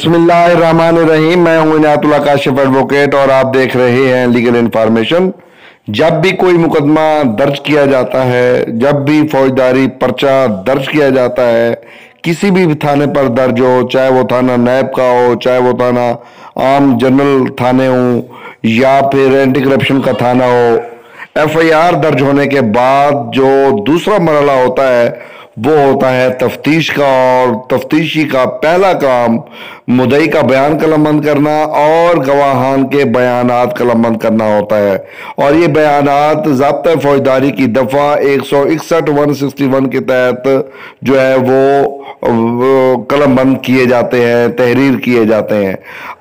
بسم اللہ الرحمن الرحیم۔ میں ہوں عنایت اللہ کاشف ایڈوکیٹ اور آپ دیکھ رہے ہیں لیگل انفارمیشن۔ جب بھی کوئی مقدمہ درج کیا جاتا ہے، جب بھی فوجداری پرچہ درج کیا جاتا ہے، کسی بھی تھانے پر درج ہو، چاہے وہ تھانہ نیب کا ہو، چاہے وہ تھانہ عام جنرل تھانے ہوں یا پھر اینٹی کرپشن کا تھانہ ہو، ایف آئی آر درج ہونے کے بعد جو دوسرا مرحلہ ہوتا ہے وہ ہوتا ہے تفتیش کا، اور تفتیشی کا پہلا کام مدعی کا بیان قلم بند کرنا اور گواہان کے بیانات قلم بند کرنا ہوتا ہے، اور یہ بیانات ضابطۂ فوجداری کی دفعہ 161 کے تحت جو ہے وہ قلم بند کیے جاتے ہیں، تحریر کیے جاتے ہیں۔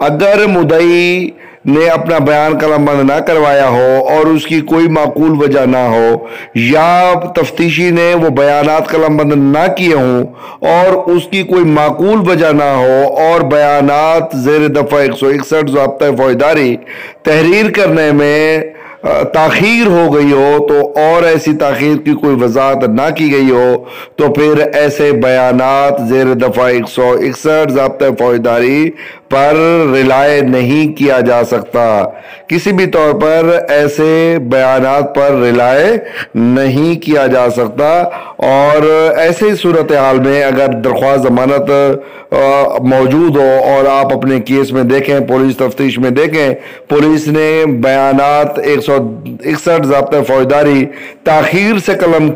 اگر مدعی نے اپنا بیان قلم بند نہ کروایا ہو اور اس کی کوئی معقول وجہ نہ ہو، یا تفتیشی نے وہ بیانات قلم بند نہ کیے ہوں اور اس کی کوئی معقول وجہ نہ ہو، اور بیانات زیر دفعہ 161 ضابطۂ فوجداری تحریر کرنے میں تاخیر ہو گئی ہو تو، اور ایسی تاخیر کی کوئی وضاحت نہ کی گئی ہو، تو پھر ایسے بیانات زیر دفعہ 161 ضابطۂ فوجداری پر ریلائے نہیں کیا جا سکتا۔ کسی بھی طور پر ایسے بیانات پر ریلائے نہیں کیا جا سکتا، اور ایسے صورتحال میں اگر درخواست ضمانت موجود ہو اور آپ اپنے کیس میں دیکھیں، پولیس تفتیش میں دیکھیں، پولیس نے بیانات 161 ضابطۂ فوجداری تاخیر سے قلم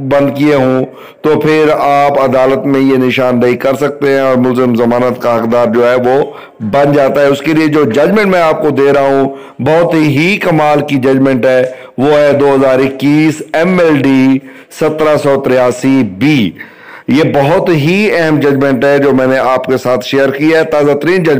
بند کیے ہوں، تو پھر آپ عدالت میں یہ نشاندہی کر سکتے ہیں اور ملزم ضمانت کا حقدار جو ہے وہ بن جاتا ہے۔ اس کے لیے جو ججمنٹ میں آپ کو دے رہا ہوں بہت ہی کمال کی ججمنٹ ہے، وہ ہے 2021 MLD 1783B۔ یہ بہت ہی اہم ججمنٹ ہے جو میں نے آپ کے ساتھ شیئر کی ہے، تازہ ترین ججمنٹ